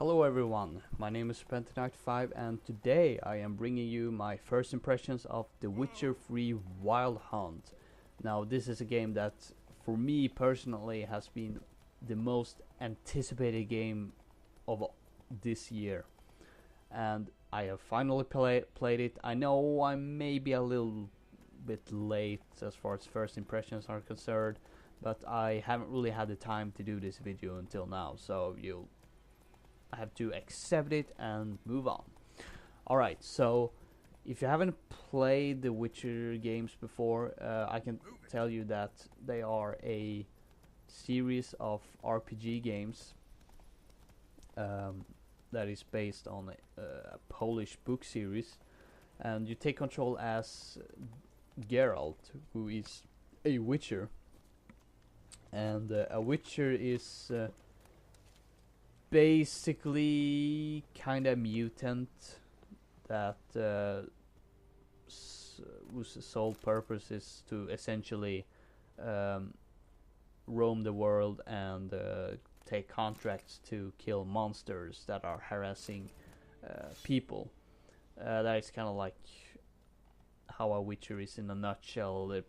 Hello everyone, my name is Serpentinite5 and today I am bringing you my first impressions of The Witcher 3 Wild Hunt. Now this is a game that for me personally has been the most anticipated game of this year. And I have finally played it. I know I'm maybe a little bit late as far as first impressions are concerned, but I haven't really had the time to do this video until now, so I have to accept it and move on. Alright, so if you haven't played the Witcher games before, I can tell you that they are a series of RPG games that is based on a Polish book series, and you take control as Geralt, who is a Witcher, and a Witcher is basically kind of mutant that whose sole purpose is to essentially roam the world and take contracts to kill monsters that are harassing people. That is kind of like how a Witcher is in a nutshell. It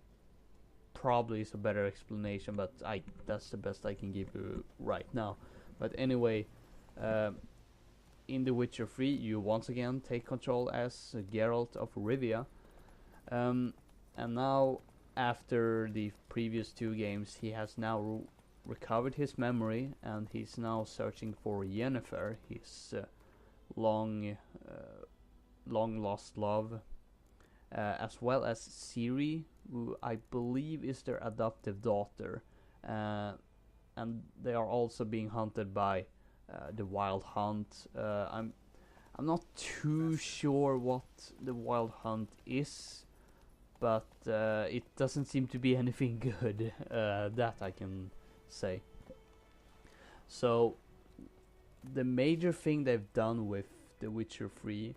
probably is a better explanation, but that's the best I can give you right now. But anyway, in The Witcher 3, you once again take control as Geralt of Rivia. And now, after the previous two games, he has now recovered his memory, and he's now searching for Yennefer, his long lost love, as well as Ciri, who I believe is their adoptive daughter. And they are also being hunted by the Wild Hunt. I'm not too sure what the Wild Hunt is, but it doesn't seem to be anything good. That I can say. So the major thing they've done with The Witcher 3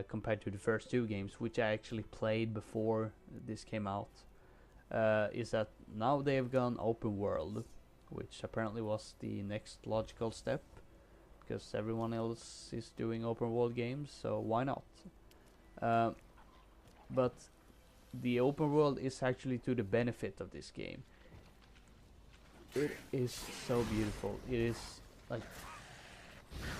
compared to the first two games, which I actually played before this came out, is that now they've gone open world, which apparently was the next logical step, because everyone else is doing open world games, so why not? But the open world is actually to the benefit of this game. It is so beautiful. It is like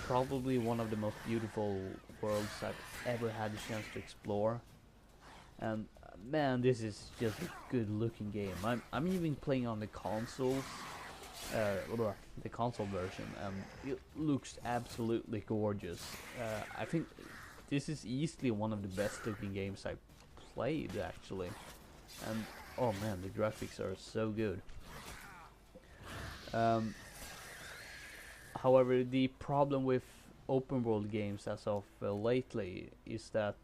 probably one of the most beautiful worlds I've ever had the chance to explore. And man, this is just a good looking game. I'm even playing on the consoles, the console version, and it looks absolutely gorgeous. I think this is easily one of the best looking games I've played actually, and oh man, the graphics are so good. However, the problem with open world games as of lately is that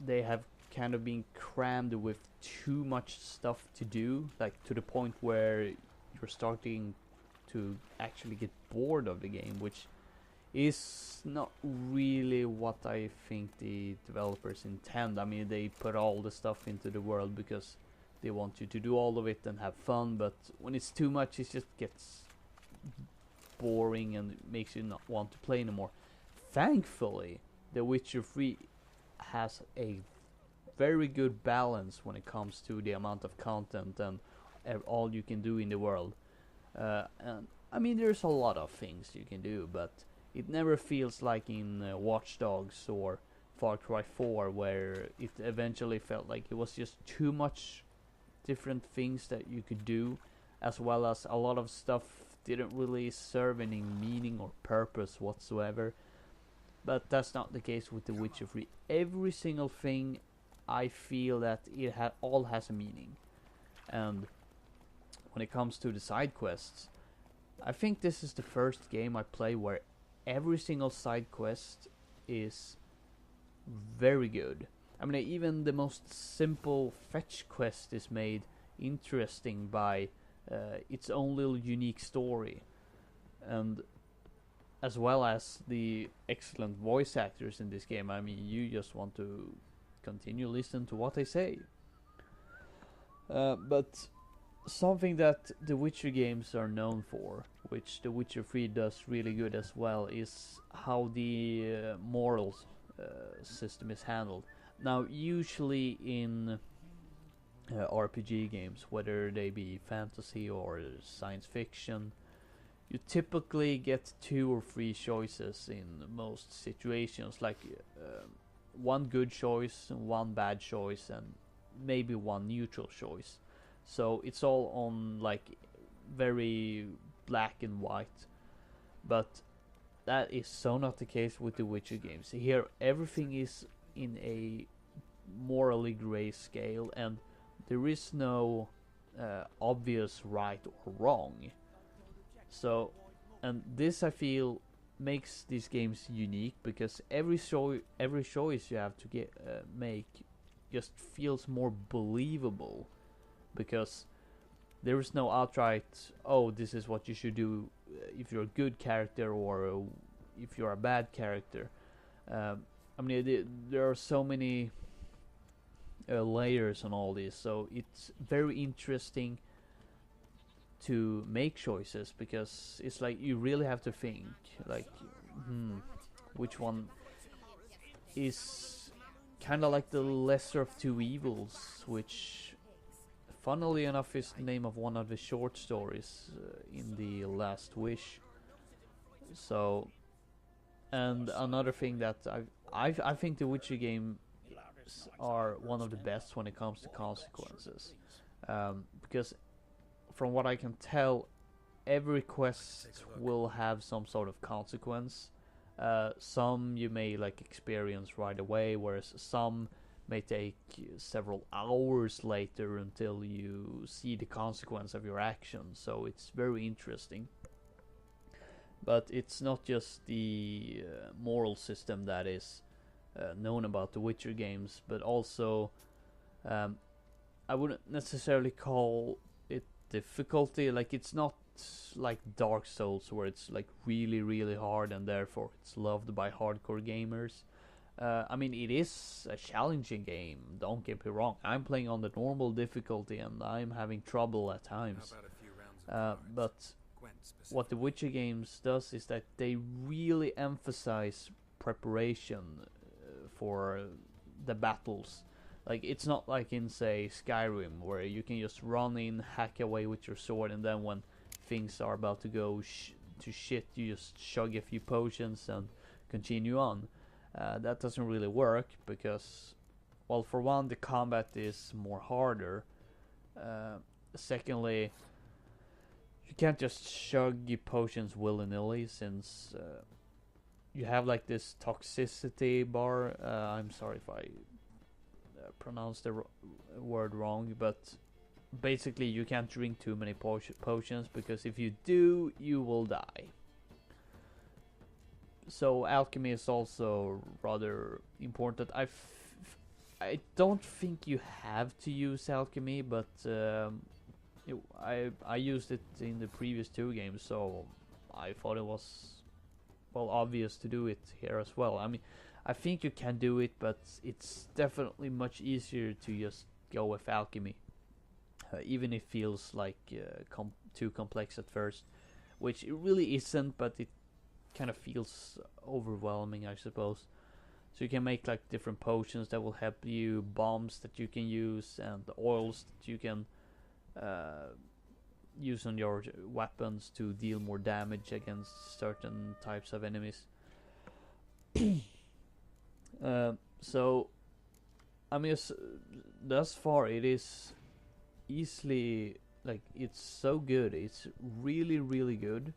they have kind of been crammed with too much stuff to do, like to the point where you're starting to actually get bored of the game, which is not really what I think the developers intend. I mean, they put all the stuff into the world because they want you to do all of it and have fun, but when it's too much, it just gets boring and makes you not want to play anymore. Thankfully, The Witcher 3 has a very good balance when it comes to the amount of content and all you can do in the world. And I mean, there's a lot of things you can do, but it never feels like in Watch Dogs or Far Cry 4, where it eventually felt like it was just too much different things that you could do, as well as a lot of stuff didn't really serve any meaning or purpose whatsoever. But that's not the case with The Witcher 3. Every single thing, I feel that it all has a meaning. And when it comes to the side quests, I think this is the first game I play where every single side quest is very good. I mean, even the most simple fetch quest is made interesting by its own little unique story, and as well as the excellent voice actors in this game. I mean, you just want to continue listening to what they say. But something that the Witcher games are known for, which The Witcher 3 does really good as well, is how the morals system is handled. Now, usually in RPG games, whether they be fantasy or science fiction, you typically get 2 or 3 choices in most situations, like one good choice, one bad choice, and maybe one neutral choice. So it's all on like very black and white. But that is so not the case with the Witcher games. Here, everything is in a morally gray scale, and there is no obvious right or wrong. So, and this I feel makes these games unique, because every choice you have to make just feels more believable, because there is no outright, oh, this is what you should do if you're a good character, or if you're a bad character. I mean, there are so many layers on all this, so it's very interesting to make choices, because it's like you really have to think, like, which one is kind of like the lesser of two evils, which, funnily enough, is the name of one of the short stories in The Last Wish. So, and another thing that I think the Witcher games are one of the best when it comes to consequences, because from what I can tell, every quest will have some sort of consequence. Some you may like experience right away, whereas some may take several hours later until you see the consequence of your actions. So it's very interesting. But it's not just the moral system that is known about the Witcher games, but also I wouldn't necessarily call it difficulty. Like, it's not like Dark Souls, where it's like really really hard and therefore it's loved by hardcore gamers. I mean, it is a challenging game, don't get me wrong. I'm playing on the normal difficulty and I'm having trouble at times. But what the Witcher games does is that they really emphasize preparation for the battles. Like, it's not like in, say, Skyrim, where you can just run in, hack away with your sword, and then when things are about to go to shit, you just chug a few potions and continue on. That doesn't really work, because, well, for one, the combat is more harder. Secondly, you can't just chug your potions willy-nilly, since you have like this toxicity bar. I'm sorry if I pronounced the word wrong, but basically you can't drink too many potions, because if you do, you will die. So alchemy is also rather important. I don't think you have to use alchemy, but I used it in the previous 2 games, so I thought it was, well, obvious to do it here as well. I mean, I think you can do it, but it's definitely much easier to just go with alchemy, even if it feels like too complex at first, which it really isn't, but it kind of feels overwhelming, I suppose. So you can make like different potions that will help you, bombs that you can use, and oils that you can use on your weapons to deal more damage against certain types of enemies. So, I mean, thus far it is easily, like, it's so good. It's really, really good.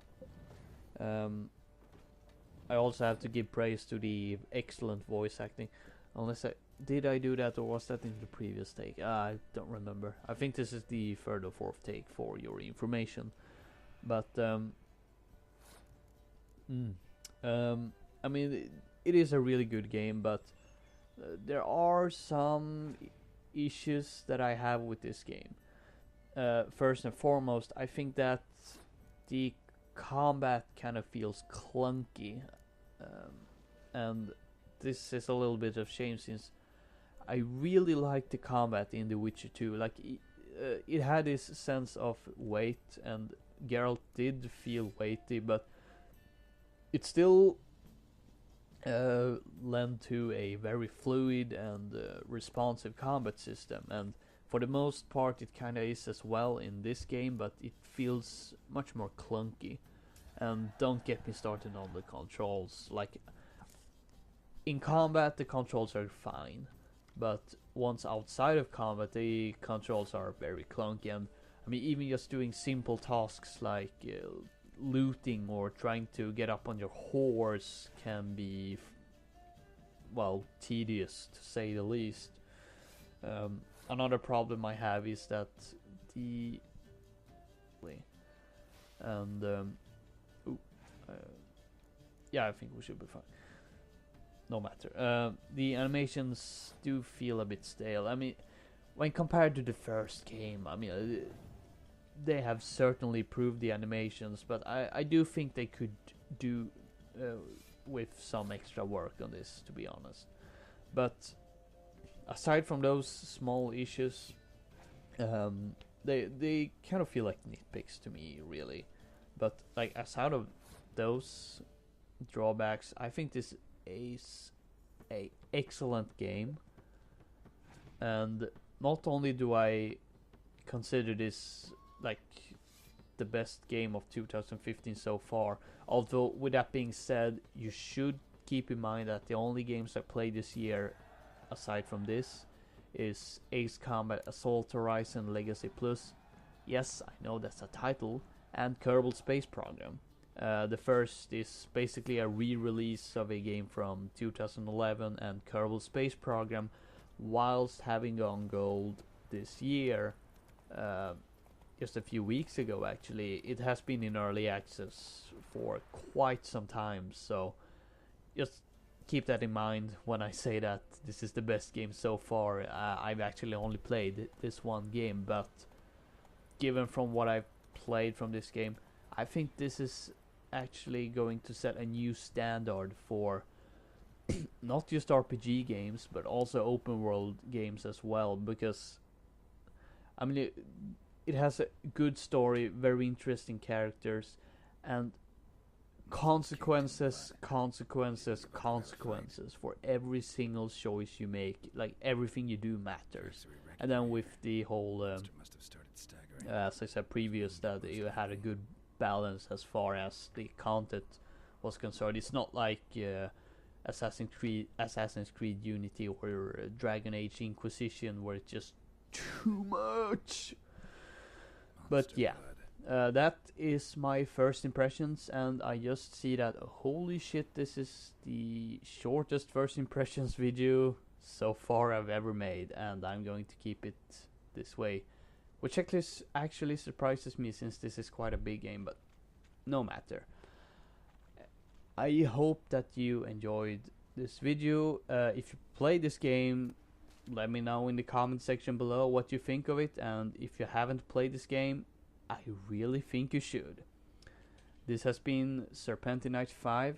I also have to give praise to the excellent voice acting. Unless did I do that, or was that in the previous take? I don't remember. I think this is the 3rd or 4th take, for your information. But I mean, it is a really good game, but there are some issues that I have with this game. First and foremost, I think that the combat kind of feels clunky, and this is a little bit of shame, since I really like the combat in The Witcher 2. Like, it had this sense of weight, and Geralt did feel weighty, but it still lend to a very fluid and responsive combat system, and for the most part it kinda is as well in this game, but it feels much more clunky. And don't get me started on the controls. Like, in combat the controls are fine, but once outside of combat the controls are very clunky. And I mean, even just doing simple tasks like looting or trying to get up on your horse can be well, tedious to say the least. Another problem I have is that the and yeah, I think we should be fine. No matter. The animations do feel a bit stale. I mean, when compared to the first game, I mean, they have certainly improved the animations, but I do think they could do with some extra work on this, to be honest. But aside from those small issues, they kind of feel like nitpicks to me, really. But like, aside of those drawbacks, I think this is a excellent game. And not only do I consider this like the best game of 2015 so far, although with that being said, you should keep in mind that the only games I played this year aside from this is Ace Combat Assault Horizon Legacy Plus. Yes, I know that's a title. And Kerbal Space Program. The first is basically a re-release of a game from 2011, and Kerbal Space Program, whilst having gone gold this year, just a few weeks ago actually, it has been in early access for quite some time, so just keep that in mind when I say that this is the best game so far. I've actually only played this one game, but given from what I've played from this game, I think this is actually going to set a new standard for not just RPG games, but also open world games as well, because I mean, it has a good story, very interesting characters, and consequences for every single choice you make. Like, everything you do matters. And then with the whole as I said previous, that you had a good balance as far as the content was concerned. It's not like Assassin's Creed Unity or Dragon Age Inquisition, where it's just too much. But yeah, that is my first impressions, and I just see that holy shit, this is the shortest first impressions video so far I've ever made, and I'm going to keep it this way, which actually surprises me, since this is quite a big game, but no matter. I hope that you enjoyed this video. If you play this game, let me know in the comment section below what you think of it, and if you haven't played this game, I really think you should. This has been Serpentinite5,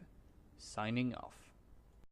signing off.